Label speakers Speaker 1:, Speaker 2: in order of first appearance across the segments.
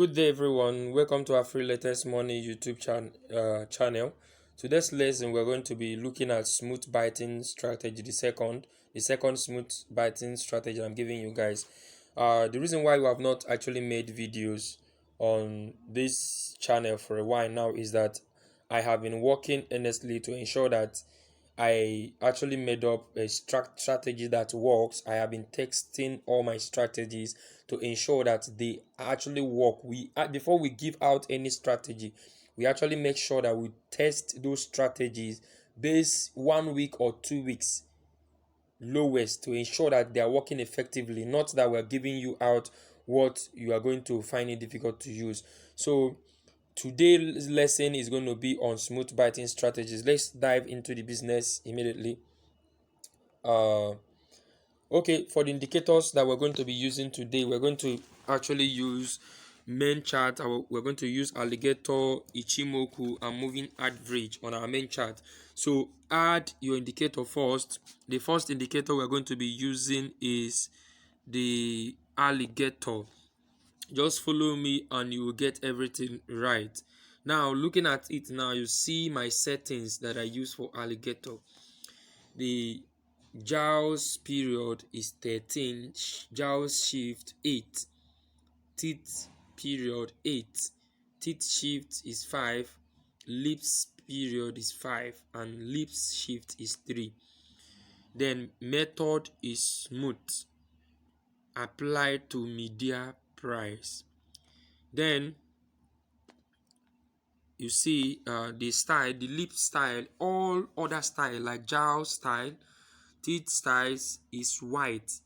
Speaker 1: Good day, everyone. Welcome to our free latest money YouTube channel. Today's lesson, we're going to be looking at smooth biting strategy. The second smooth biting strategy I'm giving you guys. The reason why we have not actually made videos on this channel for a while now is that I have been working earnestly to ensure that I actually made up a strategy that works. I have been testing all my strategies to ensure that they actually work. Before we give out any strategy, we actually make sure that we test those strategies based 1 week or 2 weeks lowest to ensure that they are working effectively, not that we're giving you out what you are going to find it difficult to use. So today's lesson is going to be on smooth biting strategies. Let's dive into the business immediately. Okay, for the indicators that we're going to be using today, we're going to actually use main chart. We're going to use alligator, Ichimoku, and moving average on our main chart. So add your indicator first. The first indicator we're going to be using is the alligator. Just follow me and you will get everything right. Now, looking at it now, you see my settings that I use for alligator. The Jaws period is 13, Jaws shift 8, teeth period 8, teeth shift is 5, lips period is 5, and lips shift is 3. Then method is smooth, applied to media price. Then you see the style, the lip style, all other style like jowl style, teeth styles is white.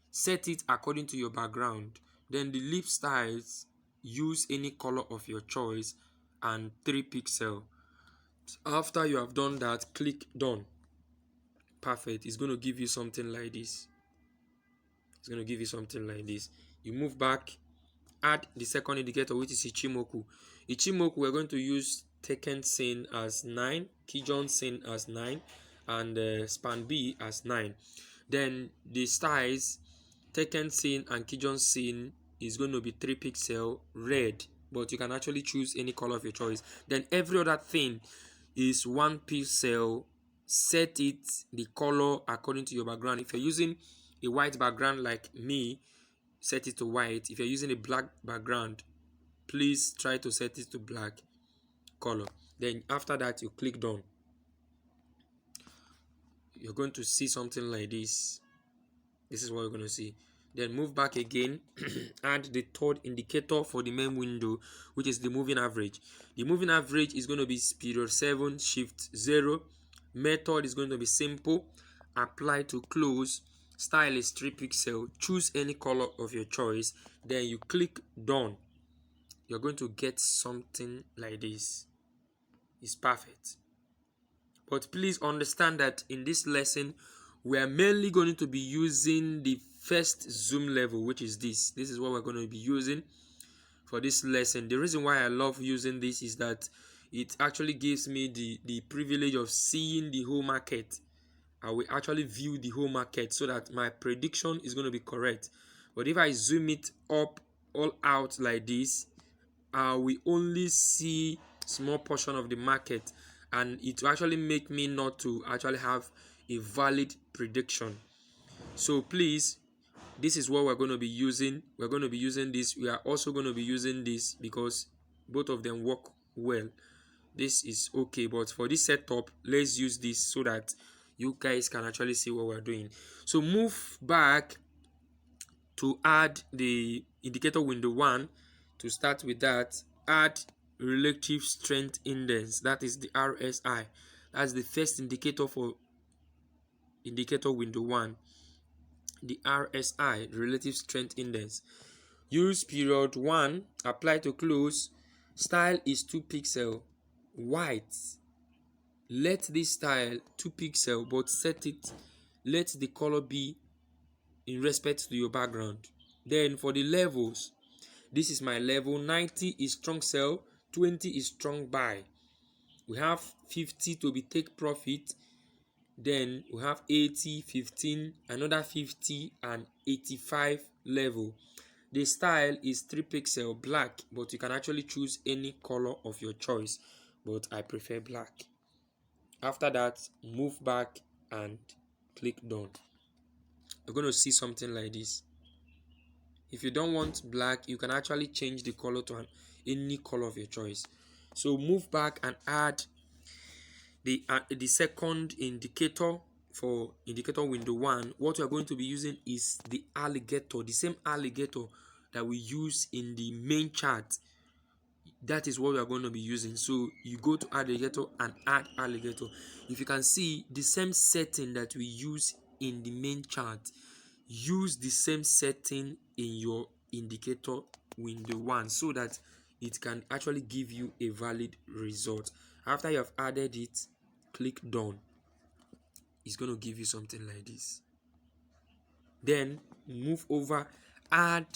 Speaker 1: Set it according to your background. Then the lip styles, use any color of your choice and 3 pixel. After you have done that, click done. Perfect. It's going to give you something like this. You move back, add the second indicator, which is Ichimoku. We're going to use Taken Sin as 9, Kijun Sin as 9, and Span B as 9. Then the styles, Taken Sin and Kijun Sin, is going to be 3 pixel red, but you can actually choose any color of your choice. Then every other thing is 1 pixel. Set it the color according to your background. If you're using a white background like me, set it to white. If you're using a black background, please try to set it to black color. Then after that, you click done. You're going to see something like this. This is what you're going to see. Then move back again. Add the third indicator for the main window, which is the moving average. The moving average is going to be period 7 shift 0. Method is going to be simple, apply to close. Style is 3 pixel. Choose any color of your choice. Then you click done. You're going to get something like this. It's perfect. But please understand that in this lesson, we are mainly going to be using the first zoom level, which is this. This is what we're going to be using for this lesson. The reason why I love using this is that it actually gives me the privilege of seeing the whole market. I will actually view the whole market so that my prediction is going to be correct. But if I zoom it up all out like this, we only see small portion of the market, and it will actually make me not to actually have a valid prediction. So please, this is what we're going to be using. We're going to be using this. We are also going to be using this because both of them work well. This is okay, but for this setup, let's use this so that you guys can actually see what we're doing. So move back to add the indicator window 1. To start with that, add relative strength index, that is the RSI. That's the first indicator for indicator window 1. The RSI, relative strength index. Use period 1, apply to close. Style is 2 pixel white. Let this style 2 pixel, but set it, let the color be in respect to your background. Then for the levels, this is my level. 90 is strong sell, 20 is strong buy. We have 50 to be take profit. Then we have 80, 15, another 50, and 85 level. The style is 3 pixel black, but you can actually choose any color of your choice, but I prefer black. After that, move back and click done. You're going to see something like this. If you don't want black, you can actually change the color to any color of your choice. So move back and add the second indicator for indicator window 1. What we are going to be using is the alligator, the same alligator that we use in the main chart. That is what we are going to be using. So you go to alligator and add alligator. If you can see the same setting that we use in the main chart, use the same setting in your indicator window 1 so that it can actually give you a valid result. After you have added it, click done. It's going to give you something like this. Then move over, add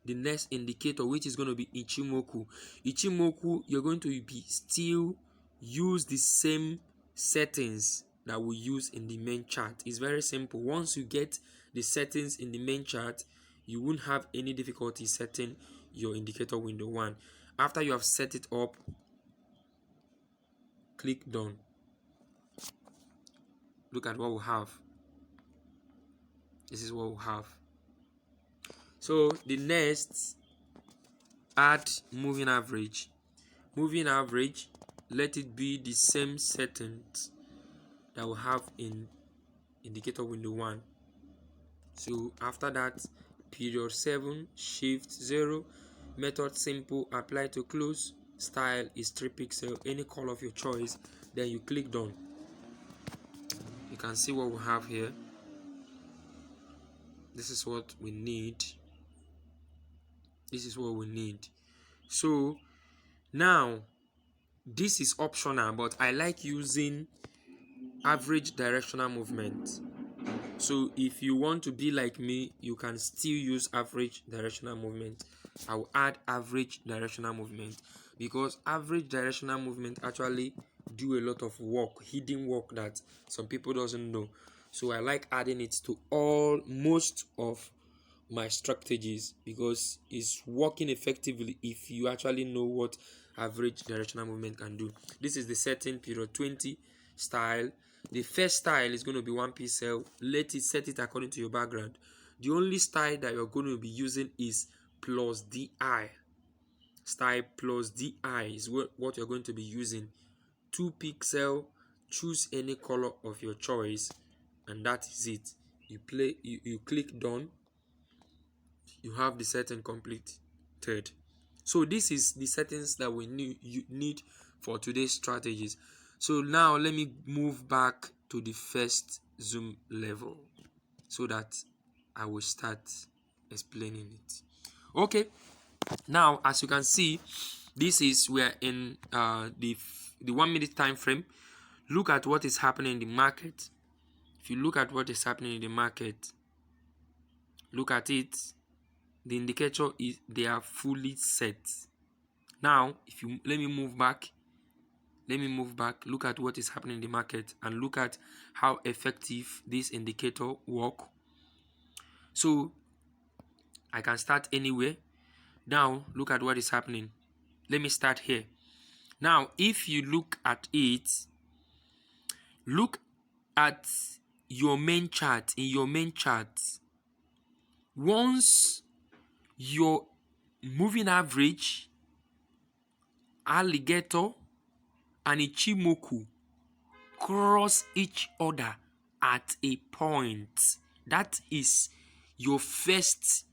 Speaker 1: the next indicator, which is going to be Ichimoku. Ichimoku, you're going to be still use the same settings that we use in the main chart. It's very simple. Once you get the settings in the main chart, you won't have any difficulty setting your indicator window 1. After you have set it up, click done. Look at what we have. This is what we have. So the next, add moving average. Moving average, let it be the same settings that we have in indicator window 1. So after that, period 7, shift 0, method simple, apply to close, style is 3 pixel, any color of your choice. Then you click done. You can see what we have here. This is what we need. This is what we need. So now this is optional, but I like using average directional movement. So if you want to be like me, you can still use average directional movement. I will add average directional movement because average directional movement actually do a lot of work, hidden work that some people doesn't know. So I like adding it to most of my strategies because it's working effectively if you actually know what average directional movement can do. This is the setting, period 20, style. The first style is going to be 1 pixel. Let it set it according to your background. The only style that you're going to be using is plus DI. Style plus DI is what you're going to be using. 2 pixel, choose any color of your choice, and that is it. You click done. You have the setting completed. So this is the settings that we need for today's strategies. So now let me move back to the first zoom level so that I will start explaining it. Okay, now as you can see, this is we're in the 1 minute time frame. Look at what is happening in the market. If you look at what is happening in the market, look at it. The indicator is they are fully set. Now if you let me move back, look at what is happening in the market and look at how effective this indicator work. So I can start anywhere. Now look at what is happening. Let me start here. Now if you look at it, look at your main chart. In your main chart, once your moving average, alligator and Ichimoku cross each other at a point, that is your first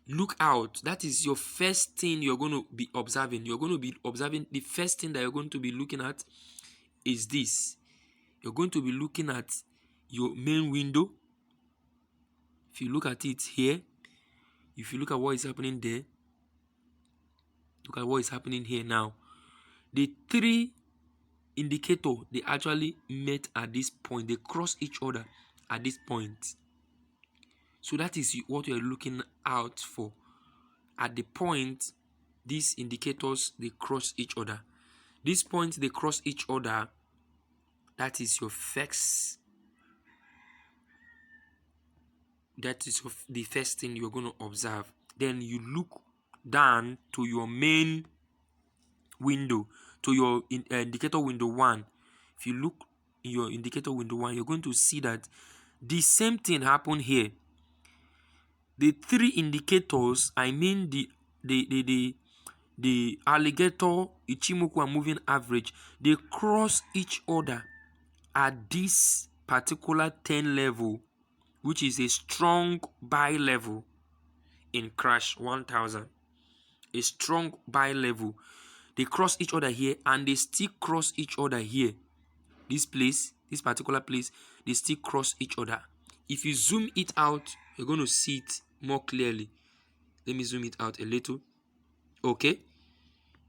Speaker 1: look out. That is your first thing you're going to be observing. You're going to be observing the first thing that you're going to be looking at is this. You're going to be looking at your main window. If you look at it here, if you look at what is happening there, look at what is happening here now. The 3 indicator, they actually met at this point. They cross each other at this point. So that is what you're looking out for. At the point, these indicators, they cross each other. This point, they cross each other. That is your first That is the first thing you're going to observe. Then you look down to your main window, to your indicator window 1. If you look in your indicator window 1, you're going to see that the same thing happened here. The three indicators, I mean the alligator, Ichimoku, and moving average, they cross each other at this particular 10 level, which is a strong buy level in crash 1000. A strong buy level. They cross each other here, and they still cross each other here. This place, this particular place, they still cross each other. If you zoom it out, you're going to see it more clearly. Let me zoom it out a little. Okay,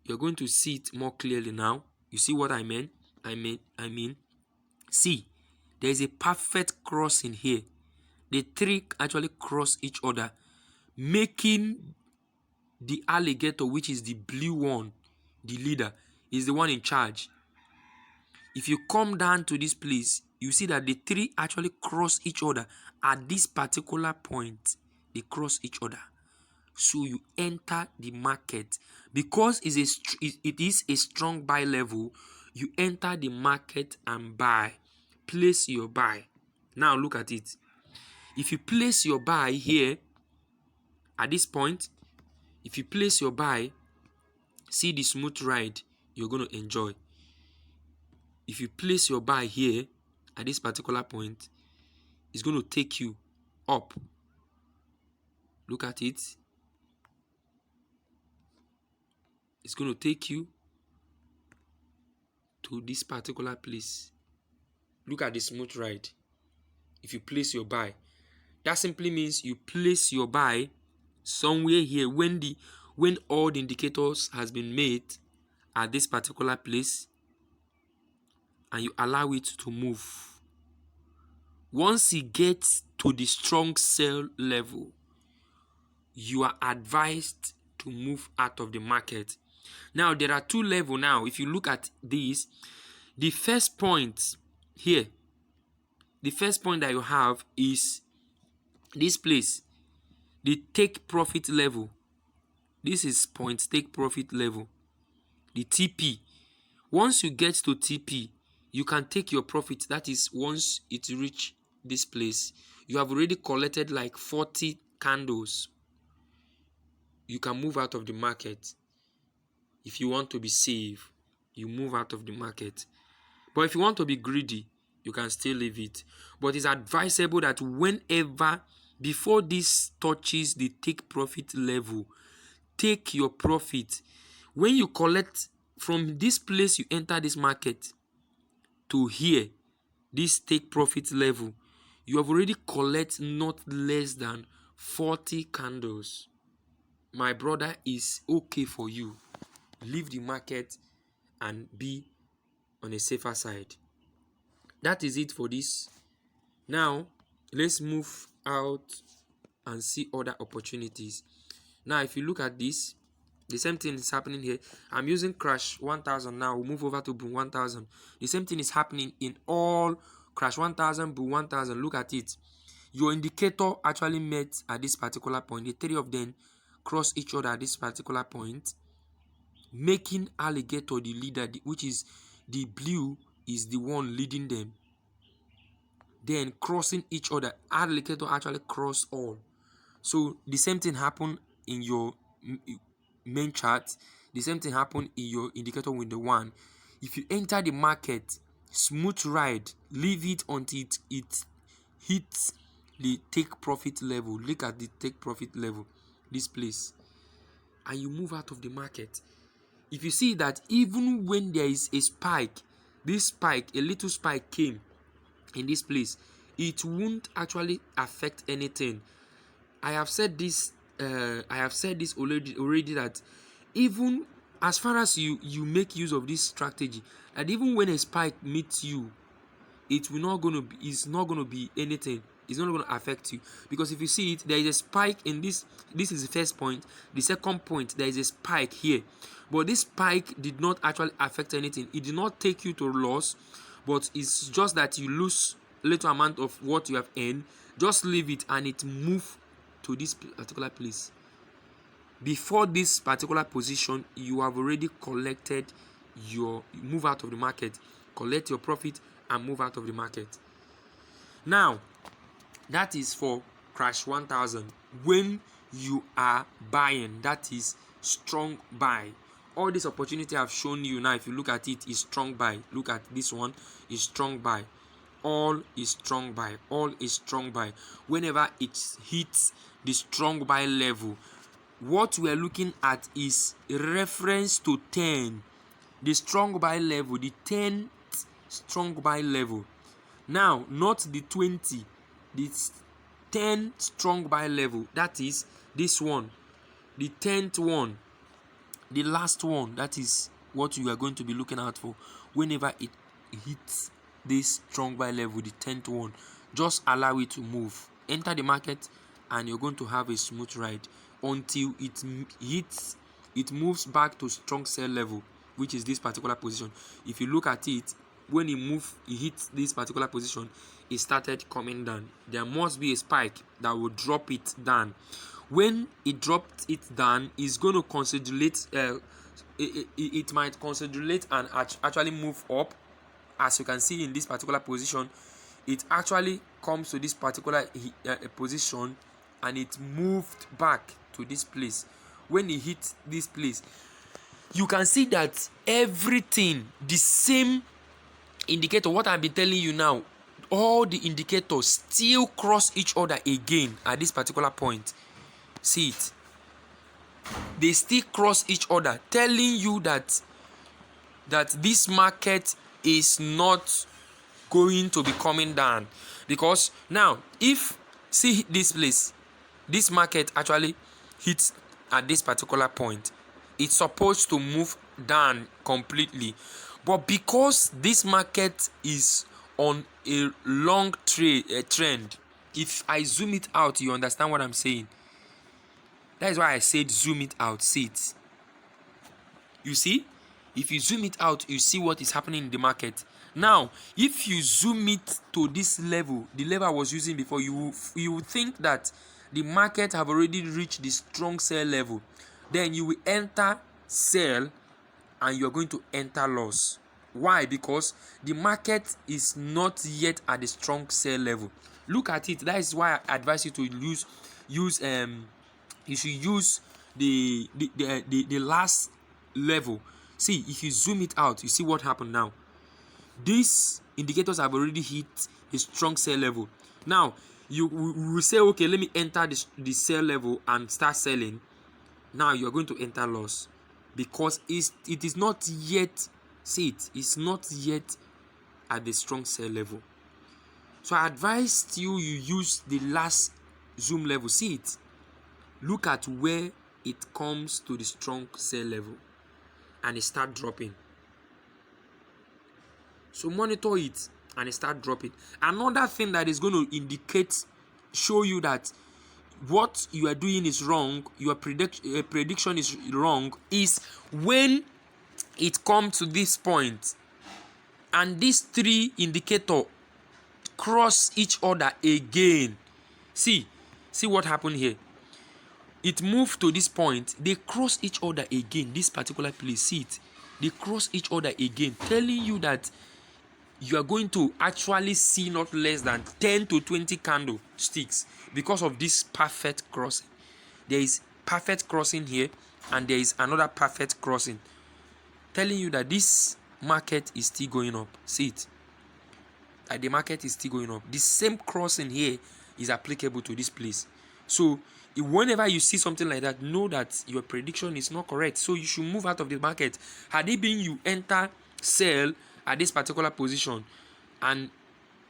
Speaker 1: you're going to see it more clearly now. You see what I mean? I mean, see, there is a perfect crossing here. The three actually cross each other, making the alligator, which is the blue one, the leader, is the one in charge. If you come down to this place, you see that the three actually cross each other at this particular point. They cross each other. So you enter the market because it is a strong buy level. You enter the market and buy. Place your buy. Now look at it. If you place your buy here at this point, if you place your buy, see the smooth ride you're going to enjoy. If you place your buy here at this particular point, it's going to take you up. Look at it. It's going to take you to this particular place. Look at the smooth ride. If you place your buy, that simply means you place your buy somewhere here when all the indicators has been made at this particular place, and you allow it to move. Once it gets to the strong sell level, you are advised to move out of the market. Now there are two levels. Now if you look at this, the first point here, the first point that you have is this place, the take profit level. This is point take profit level, the TP. Once you get to TP, you can take your profit. That is, once it reach this place, you have already collected like 40 candles. You can move out of the market. If you want to be safe, you move out of the market. But if you want to be greedy, you can still leave it. But it's advisable that whenever, before this touches the take profit level, take your profit. When you collect from this place, you enter this market to here, this take profit level, you have already collected not less than 40 candles. My brother, is okay for you. Leave the market and be on a safer side. That is it for this. Now let's move out and see other opportunities. Now if you look at this, the same thing is happening here. I'm using crash 1000 now. We'll move over to boom 1000. The same thing is happening in all crash 1000, boom 1000. Look at it. Your indicator actually met at this particular point. The three of them cross each other at this particular point, making alligator the leader, which is the blue, is the one leading them. Then crossing each other, alligator actually cross all. So the same thing happened in your main chart. The same thing happened in your indicator window 1. If you enter the market, smooth ride, leave it until it hits the take profit level. Look at the take profit level, this place, and you move out of the market. If you see that even when there is a spike, this spike, a little spike came in this place, it won't actually affect anything. I have said this already that even as far as you make use of this strategy, that even when a spike meets you, it's not going to be anything. It's not going to affect you, because if you see it, there is a spike in this. This is the first point. The second point, there is a spike here, but this spike did not actually affect anything. It did not take you to loss, but it's just that you lose little amount of what you have earned, just leave it and it move to this particular place. Before this particular position, you have already collected your move out of the market, collect your profit and move out of the market. Now that is for crash 1000 when you are buying, that is strong buy. All this opportunity I've shown you now, if you look at it, is strong buy. Look at this one, is strong buy. All is strong buy. All is strong buy. Whenever it hits the strong buy level, what we are looking at is reference to 10, the strong buy level, the 10th strong buy level. Now, not the 20, the 10 strong buy level. That is this one, the 10th one, the last one. That is what you are going to be looking out for whenever it hits this strong buy level, the 10th one. Just allow it to move. Enter the market and you're going to have a smooth ride until it moves back to strong sell level, which is this particular position. If you look at it, when it hits this particular position, it started coming down. There must be a spike that will drop it down. When it dropped it down, it's going to consolidate. It might consolidate and actually move up. As you can see in this particular position, it actually comes to this particular position and it moved back to this place. When it hit this place, you can see that everything, the same indicator, what I've been telling you now, all the indicators still cross each other again at this particular point. See it, they still cross each other, telling you that this market is not going to be coming down. Because now, if see this place, this market actually hits at this particular point, it's supposed to move down completely. But because this market is on a long trend, if I zoom it out, you understand what I'm saying. That is why I said zoom it out. See it. You see? If you zoom it out, you see what is happening in the market. Now, if you zoom it to this level, the level I was using before, you would think that the market have already reached the strong sell level. Then you will enter sell and you're going to enter loss. Why? Because the market is not yet at the strong sell level. Look at it. That is why I advise you to you should use the last level. See, if you zoom it out, you see what happened now. These indicators have already hit a strong sell level. Now you will say, okay, let me enter the sell level and start selling. Now you are going to enter loss because it is not yet, see it, it's not yet at the strong sell level. So I advised you use the last zoom level. See it, look at where it comes to the strong sell level and it start dropping. So monitor it and it start dropping. Another thing that is going to show you that what you are doing is wrong, your prediction is wrong, is when it comes to this point and these three indicators cross each other again. See what happened here. It moved to this point, they cross each other again. This particular place, see it, they cross each other again, telling you that you are going to actually see not less than 10 to 20 candlesticks because of this perfect crossing. There is perfect crossing here and there is another perfect crossing, telling you that this market is still going up. See it, that the market is still going up. The same crossing here is applicable to this place. So whenever you see something like that, know that your prediction is not correct. So you should move out of the market. Had it been you enter sell at this particular position and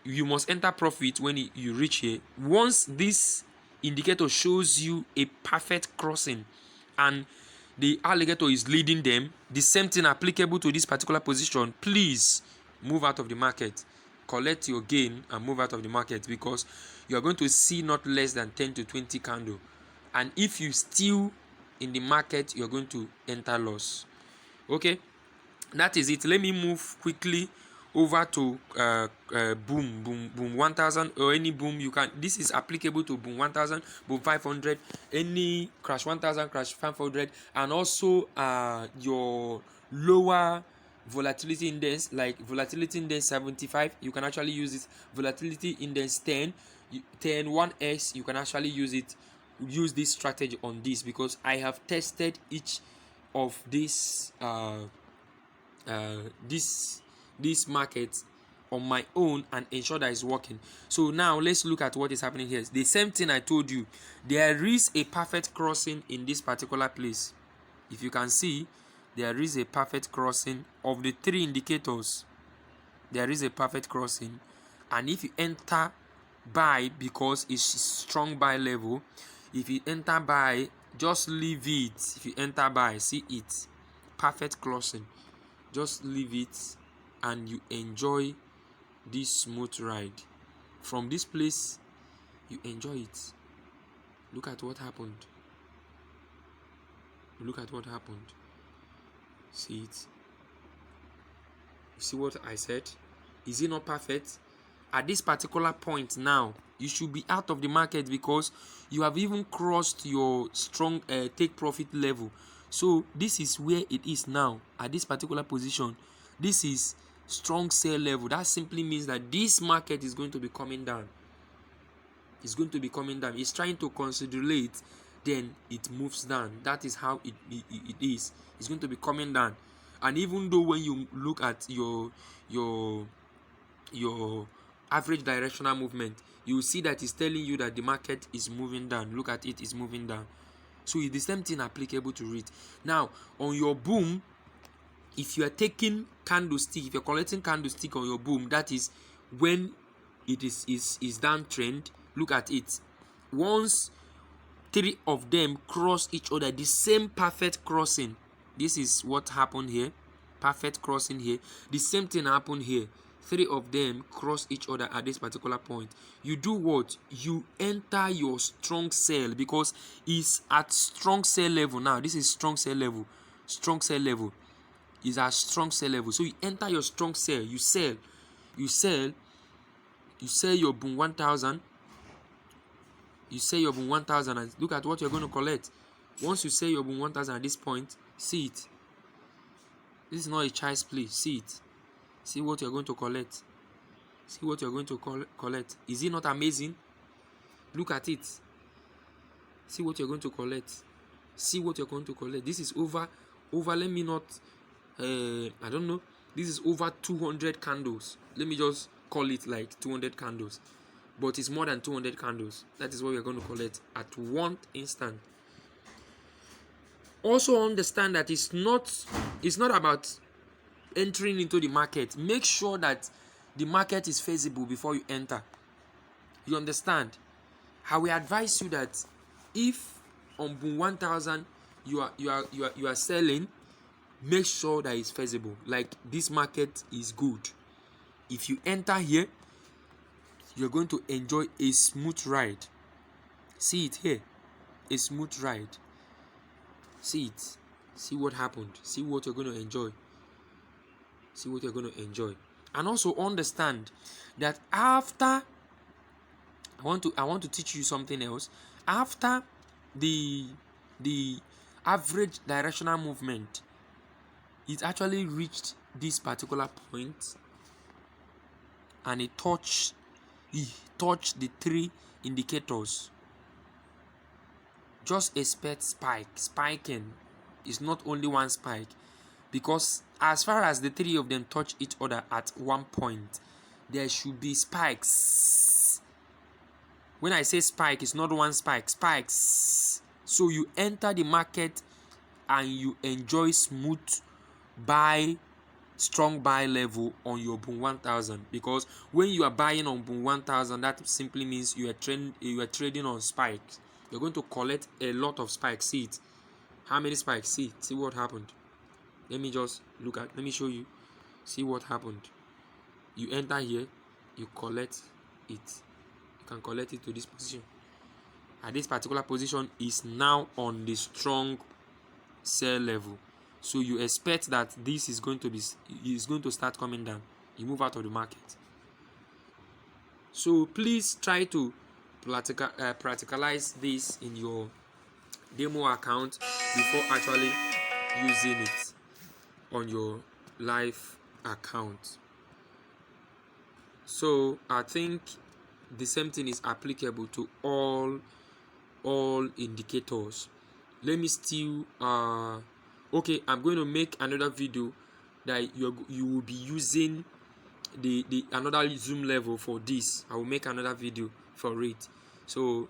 Speaker 1: you must enter profit when you reach here, once this indicator shows you a perfect crossing and the alligator is leading them, the same thing applicable to this particular position, please move out of the market, collect your gain and move out of the market, because you are going to see not less than 10 to 20 candle, and if you still in the market, you are going to enter loss. Okay, that is it. Let me move quickly over to boom 1000 or any boom. You can, this is applicable to boom 1000, boom 500, any crash 1000, crash 500, and also your lower volatility index, like volatility index 75, you can actually use it. Volatility index 10 1s, you can actually use this strategy on this, because I have tested each of this this market on my own and ensure that it's working. So now let's look at what is happening here. The same thing I told you, there is a perfect crossing in this particular place. If you can see, there is a perfect crossing of the three indicators. There is a perfect crossing, and if you enter buy, because it's strong buy level, if you enter buy, just leave it. If you enter buy, see it, perfect crossing, just leave it and you enjoy this smooth ride. From this place, you enjoy it. Look at what happened. Look at what happened. See it. You see what I said? Is it not perfect? At this particular point now, you should be out of the market, because you have even crossed your strong take profit level. So this is where it is now. At this particular position, this is strong sell level. That simply means that this market is going to be coming down. It's going to be coming down. It's trying to consolidate, then it moves down. That is how it is. It's going to be coming down. And even though when you look at your average directional movement, you will see that it's telling you that the market is moving down. Look at it, it's moving down. So it's the same thing applicable to it. Now on your boom, if you are taking candlestick, if you're collecting candlestick on your boom, that is when it is downtrend. Look at it. Once three of them cross each other, the same perfect crossing. This is what happened here. Perfect crossing here. The same thing happened here. Three of them cross each other at this particular point. You do what? You enter your strong sell, because it's at strong sell level now. This is strong sell level. Strong sell level is at strong sell level. So you enter your strong sell. You sell. You sell. You sell your boom 1000. You sell your boom 1000 and look at what you're going to collect. Once you sell your boom 1000 at this point, see it. This is not a child's play. See it. See what you're going to collect. See what you're going to collect. Is it not amazing? Look at it. See what you're going to collect. See what you're going to collect. This is over, let me not, I don't know. This is over 200 candles. Let me just call it like 200 candles. But it's more than 200 candles. That is what we're going to collect at one instant. Also understand that it's not about entering into the market. Make sure that the market is feasible before you enter. You understand? I will advise you that if on boom 1000 you are selling, make sure that it's feasible. Like this market is good. If you enter here, you're going to enjoy a smooth ride. See it here, a smooth ride. See it. See what happened. See what you're going to enjoy. See what you're going to enjoy. And also understand that after, I want to teach you something else. After the average directional movement, it actually reached this particular point and it touched the three indicators. Just expect spiking. Is not only one spike, because as far as the three of them touch each other at one point, there should be spikes. When I say spike, it's not one spike, spikes. So you enter the market and you enjoy smooth buy, strong buy level on your boom 1000, because when you are buying on boom 1000, that simply means you are trading on spikes. You're going to collect a lot of spikes. See it. How many spikes? See what happened. Let me show you. See what happened. You enter here, you collect it. You can collect it to this position. At this particular position is now on the strong sell level. So you expect that this is going to start coming down. you move out of the market. So please try to practicalize this in your demo account before actually using it on your live account. So I think the same thing is applicable to all indicators. Let me still okay, I'm going to make another video that you will be using the another zoom level for this. I will make another video for it. So